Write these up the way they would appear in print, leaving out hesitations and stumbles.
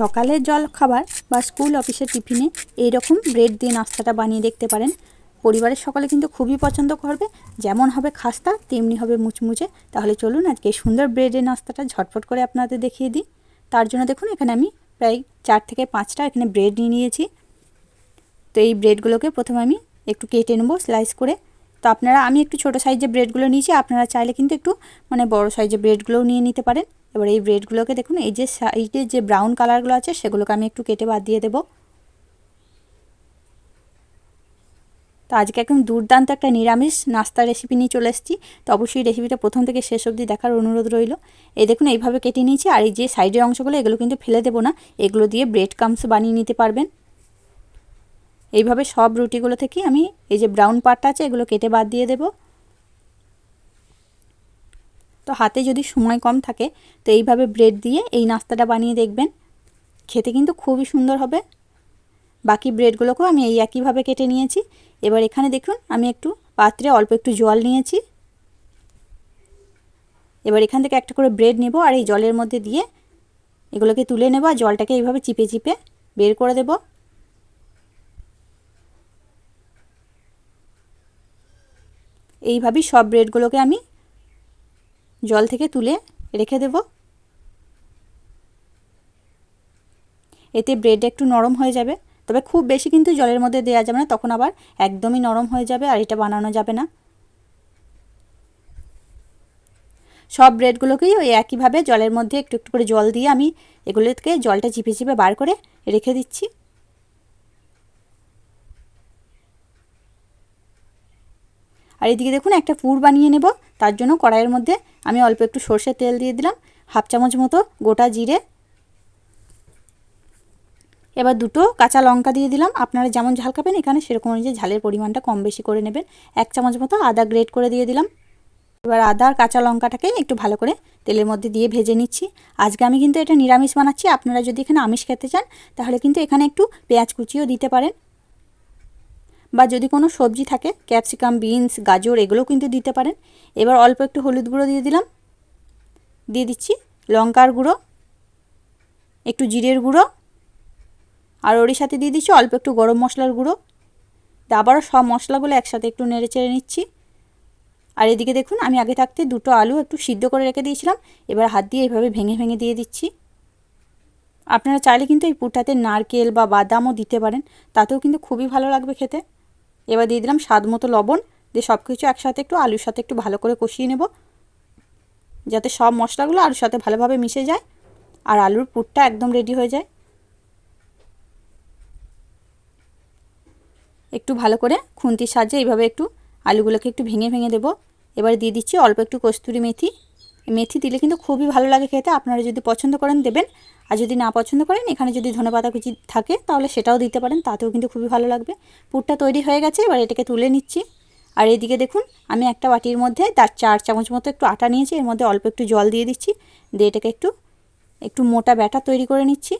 সকালের জলখাবার বা স্কুল অফিসের টিফিনে এইরকম ব্রেড দিয়ে নাস্তাটা বানিয়ে দেখতে পারেন। পরিবারের সকলে কিন্তু খুবই পছন্দ করবে। যেমন হবে খাস্তা তেমনি হবে মুচমুচে। তাহলে চলুন আজকে সুন্দর ব্রেডের নাস্তাটা ঝটপট করে আপনাদের দেখিয়ে দিই। তার জন্য দেখুন এখানে আমি প্রায় 4 থেকে 5টা এখানে ব্রেড নিয়ে নিয়েছি। তো এই ব্রেডগুলোকে প্রথমে আমি একটু কেটে নেব স্লাইস করে। তো আমি একটু ছোটো সাইজের ব্রেডগুলো নিয়েছি, আপনারা চাইলে কিন্তু একটু বড় সাইজের ব্রেডগুলোও নিয়ে নিতে পারেন। এবার এই ব্রেডগুলোকে দেখুন এই যে সাইডে যে ব্রাউন কালারগুলো আছে সেগুলোকে আমি একটু কেটে বাদ দিয়ে দেব। তো আজকে একদম দুর্দান্ত একটা নিরামিষ নাস্তা রেসিপি নিয়ে চলে এসেছি। তো অবশ্যই রেসিপিটা প্রথম থেকে শেষ অবধি দেখার অনুরোধ রইল। এই দেখুন এইভাবে কেটে নিয়েছি, আর এই যে সাইডের অংশগুলো এগুলো কিন্তু ফেলে দেবো না, এগুলো দিয়ে ব্রেড ক্রাম্বস বানিয়ে নিতে পারবেন। এইভাবে সব রুটিগুলো থেকে আমি এই যে ব্রাউন পার্টটা আছে এগুলো কেটে বাদ দিয়ে দেব। তো হাতে যদি সময় কম থাকে তো এইভাবে ব্রেড দিয়ে এই নাস্তাটা বানিয়ে দেখবেন, খেতে কিন্তু খুবই সুন্দর হবে। বাকি ব্রেডগুলোকেও আমি এই একইভাবে কেটে নিয়েছি। এবার এখানে দেখুন আমি একটু পাত্রে অল্প একটু জল নিয়েছি। এবার এখান থেকে একটা করে ব্রেড নেব আর এই জলের মধ্যে দিয়ে এগুলোকে তুলে নেব, আর জলটাকে এইভাবে চিপে চিপে বের করে দেব। এইভাবেই সব ব্রেডগুলোকে আমি জল থেকে তুলে রেখে দেব। এতে ব্রেড একটু নরম হয়ে যাবে, তবে খুব বেশি কিন্তু জলের মধ্যে দেওয়া যাবে না, তখন আবার একদমই নরম হয়ে যাবে আর এটা বানানো যাবে না। সব ব্রেডগুলোকেই ওই একইভাবে জলের মধ্যে একটু একটু করে জল দিয়ে আমি এগুলোকে জলটা চিপে চিপে বার করে রেখে দিচ্ছি। আর এদিকে দেখুন একটা পুর বানিয়ে নেব। তার জন্য কড়াইয়ের মধ্যে আমি অল্প একটু সরষের তেল দিয়ে দিলাম, হাফ চামচ মতো গোটা জিরে, এবার 2টো কাঁচা লঙ্কা দিয়ে দিলাম। আপনারা যেমন ঝাল খাবেন এখানে সেরকম অনুযায়ী ঝালের পরিমাণটা কম বেশি করে নেবেন। 1 চামচ মতো আদা গ্রেট করে দিয়ে দিলাম। এবার আদা আর কাঁচা লঙ্কাটাকে একটু ভালো করে তেলের মধ্যে দিয়ে ভেজে নিচ্ছি। আজকে আমি কিন্তু এটা নিরামিষ বানাচ্ছি, আপনারা যদি এখানে আমিষ খেতে চান তাহলে কিন্তু এখানে একটু পেঁয়াজ কুচিও দিতে পারেন, বা যদি কোনো সবজি থাকে ক্যাপসিকাম, বিনস, গাজর এগুলোও কিন্তু দিতে পারেন। এবার অল্প একটু হলুদ গুঁড়ো দিয়ে দিলাম, দিয়ে দিচ্ছি লঙ্কার গুঁড়ো, একটু জিরের গুঁড়ো, আর ওর সাথে দিয়ে দিচ্ছি অল্প একটু গরম মশলার গুঁড়ো। আবারও সব মশলাগুলো একসাথে একটু নেড়ে চেড়ে নিচ্ছি। আর এদিকে দেখুন আমি আগে থাকতে 2টো আলু একটু সিদ্ধ করে রেখে দিয়েছিলাম, এবার হাত দিয়ে এইভাবে ভেঙে ভেঙে দিয়ে দিচ্ছি। আপনারা চাইলে কিন্তু এই পুরটাতে নারকেল বা বাদামও দিতে পারেন, তাতেও কিন্তু খুবই ভালো লাগবে খেতে। এবার দিয়ে দিলাম স্বাদ মতো লবণ, দিয়ে সব কিছু একসাথে একটু আলুর সাথে একটু ভালো করে কষিয়ে নেব, যাতে সব মশলাগুলো আলুর সাথে ভালোভাবে মিশে যায় আর আলুর পুরটা একদম রেডি হয়ে যায়। একটু ভালো করে খুন্তির সাহায্যে এইভাবে একটু আলুগুলোকে একটু ভেঙে ভেঙে দেব। এবার দিয়ে দিচ্ছি অল্প একটু কস্তুরি মেথি। মেথি দিলে কিন্তু খুবই ভালো লাগে খেতে, আপনারা যদি পছন্দ করেন দেবেন, আর যদি না পছন্দ করেন এখানে যদি ধনেপাতা কুচি থাকে তাহলে সেটাও দিতে পারেন, তাতেও কিন্তু খুবই ভালো লাগবে। পুরটা তৈরি হয়ে গেছে, এবার এটাকে তুলে নিচ্ছি। আর এদিকে দেখুন আমি একটা বাটির মধ্যে তার 4 চামচ মতো একটু আটা নিয়েছি, এর মধ্যে অল্প একটু জল দিয়ে দিচ্ছি, দিয়ে এটাকে একটু মোটা ব্যাটার তৈরি করে নিচ্ছি।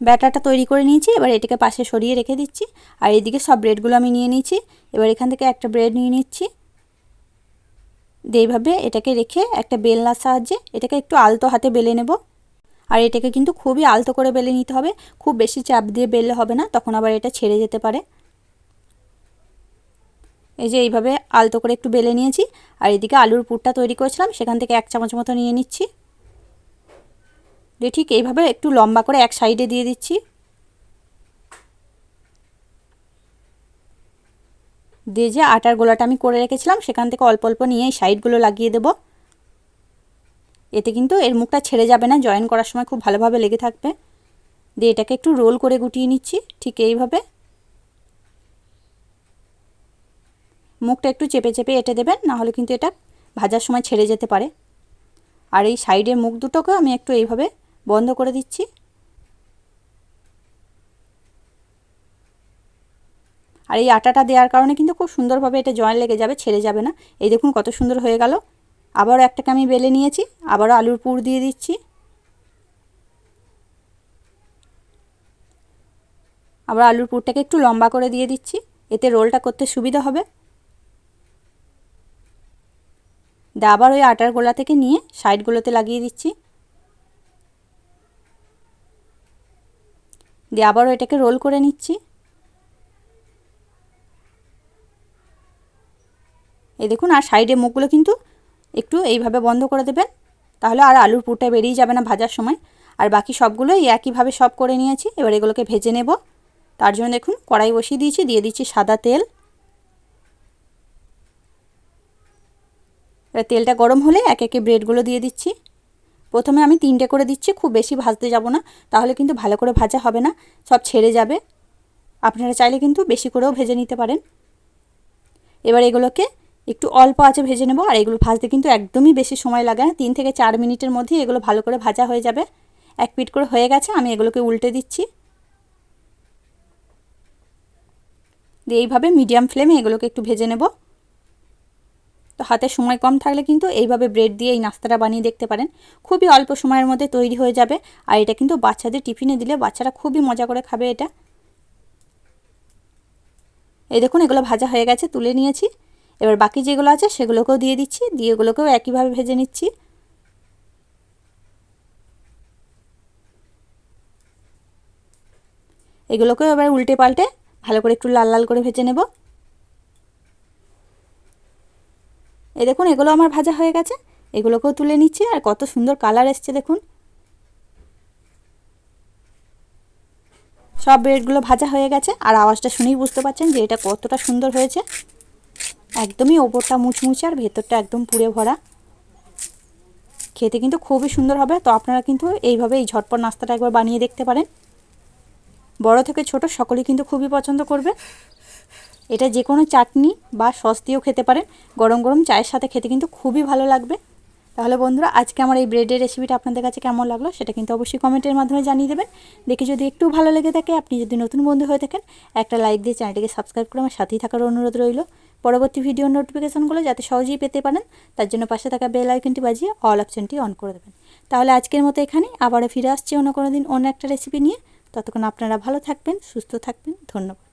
ব্যাটারটা তৈরি করে নিয়েছি, এবার এটাকে পাশে সরিয়ে রেখে দিচ্ছি। আর এইদিকে সব ব্রেডগুলো আমি নিয়ে নিয়েছি, এবার এখান থেকে একটা ব্রেড নিয়ে নিচ্ছি, দিয়ে এইভাবে এটাকে রেখে একটা বেলনার সাহায্যে এটাকে একটু আলতো হাতে বেলে নেব। আর এটাকে কিন্তু খুবই আলতো করে বেলে নিতে হবে, খুব বেশি চাপ দিয়ে বেললে হবে না, তখন আবার এটা ছেড়ে যেতে পারে। এই যে এইভাবে আলতো করে একটু বেলে নিয়েছি। আর এদিকে আলুর পুরটা তৈরি করেছিলাম সেখান থেকে 1 চামচ মতো নিয়ে নিচ্ছি, দিয়ে ঠিক এইভাবে একটু লম্বা করে এক সাইডে দিয়ে দিচ্ছি, দিয়ে যে আটার গোলাটা আমি করে রেখেছিলাম সেখান থেকে অল্প অল্প নিয়ে এই সাইডগুলো লাগিয়ে দেব। এতে কিন্তু এর মুখটা ছেড়ে যাবে না, জয়েন করার সময় খুব ভালোভাবে লেগে থাকবে। দিয়ে এটাকে একটু রোল করে গুটিয়ে নিচ্ছি ঠিক এইভাবে। মুখটা একটু চেপে চেপে এঁটে দেবেন, নাহলে কিন্তু এটা ভাজার সময় ছেড়ে যেতে পারে। আর এই সাইডের মুখ দুটোকে আমি একটু এইভাবে বন্ধ করে দিচ্ছি। আর এই আটাটা দেওয়ার কারণে কিন্তু খুব সুন্দরভাবে এটা জয়েন লেগে যাবে, ছেড়ে যাবে না। এই দেখুন কত সুন্দর হয়ে গেল। আবারও একটাকে আমি বেলে নিয়েছি, আবারও আলুর পুর দিয়ে দিচ্ছি, আবার আলুর পুরটাকে একটু লম্বা করে দিয়ে দিচ্ছি, এতে রোলটা করতে সুবিধা হবে। আবার ওই আটার গোলা থেকে নিয়ে সাইডগুলোতে লাগিয়ে দিচ্ছি। দিয়ে আবারও এটাকে রোল করে নিচ্ছি। এই দেখুন, আর সাইডে মুখগুলো কিন্তু একটু এইভাবে বন্ধ করে দেবেন, তাহলে আর আলুর পুরটা বেরিয়ে যাবে না ভাজার সময়। আর বাকি সবগুলোই একইভাবে সব করে নিয়েছি। এবার এগুলোকে ভেজে নেব। তার জন্য দেখুন কড়াই বসিয়ে দিয়েছি, দিয়ে দিচ্ছি সাদা তেল। এবার তেলটা গরম হলে একে একে ব্রেডগুলো দিয়ে দিচ্ছি। প্রথমে আমি 3টে করে দিচ্ছি, খুব বেশি ভাজতে যাব না, তাহলে কিন্তু ভালো করে ভাজা হবে না, সব ছেড়ে যাবে। আপনারা চাইলে কিন্তু বেশি করেও ভেজে নিতে পারেন। এবার এগুলোকে একটু অল্প আঁচে ভেজে নেব। আর এগুলো ভাজতে কিন্তু একদমই বেশি সময় লাগে না, 3 থেকে 4 মিনিটের মধ্যেই এগুলো ভালো করে ভাজা হয়ে যাবে। এক পিঠ করে হয়ে গেছে, আমি এগুলোকে উল্টে দিচ্ছি। দিয়ে এইভাবে মিডিয়াম ফ্লেমে এগুলোকে একটু ভেজে নেব। তো হাতে সময় কম থাকলে কিন্তু এইভাবে ব্রেড দিয়ে এই নাস্তাটা বানিয়ে দেখতে পারেন, খুবই অল্প সময়ের মধ্যে তৈরি হয়ে যাবে। আর এটা কিন্তু বাচ্চাদের টিফিনে দিলে বাচ্চারা খুবই মজা করে খাবে এটা। এই দেখুন এগুলো ভাজা হয়ে গেছে, তুলে নিয়েছি। এবার বাকি যেগুলো আছে সেগুলোকেও দিয়ে দিচ্ছি, দিয়ে এগুলোকেও একইভাবে ভেজে নিচ্ছি। এগুলোকেও এবার উল্টে পাল্টে ভালো করে একটু লাল লাল করে ভেজে নেব। এই দেখুন এগুলো আমার ভাজা হয়ে গেছে, এগুলোকেও তুলে নিচ্ছি। আর কত সুন্দর কালার এসছে দেখুন। সব ব্রেডগুলো ভাজা হয়ে গেছে, আর আওয়াজটা শুনেই বুঝতে পারছেন যে এটা কতটা সুন্দর হয়েছে। একদমই ওপরটা মুচমুচে আর ভেতরটা একদম পুড়ে ভরা, খেতে কিন্তু খুবই সুন্দর হবে। তো আপনারা কিন্তু এইভাবে এই ঝটপট নাস্তাটা একবার বানিয়ে দেখতে পারেন। বড় থেকে ছোট সকলেই কিন্তু খুবই পছন্দ করবে। এটা যে কোনো চাটনি বা সস দিয়েও খেতে পারেন, গরম গরম চায়ের সাথে খেতে কিন্তু খুবই ভালো লাগবে। তাহলে বন্ধুরা, আজকে আমার এই ব্রেডের রেসিপিটা আপনাদের কাছে কেমন লাগলো সেটা কিন্তু অবশ্যই কমেন্টের মাধ্যমে জানিয়ে দেবেন। দেখে যদি একটু ভালো লেগে থাকে, আপনি যদি নতুন বন্ধু হয়ে থাকেন, একটা লাইক দিয়ে চ্যানেলটিকে সাবস্ক্রাইব করে আমার সাথেই থাকার অনুরোধ রইল। পরবর্তী ভিডিওর নোটিফিকেশনগুলো যাতে সহজেই পেতে পারেন, তার জন্য পাশে থাকা বেল আইকনটি বাজিয়ে অল অপশনটি অন করে দেবেন। তাহলে আজকের মতো এখানেই, আবারও ফিরে আসছি অন্য কোনো দিন অন্য একটা রেসিপি নিয়ে। ততক্ষণ আপনারা ভালো থাকবেন, সুস্থ থাকবেন। ধন্যবাদ।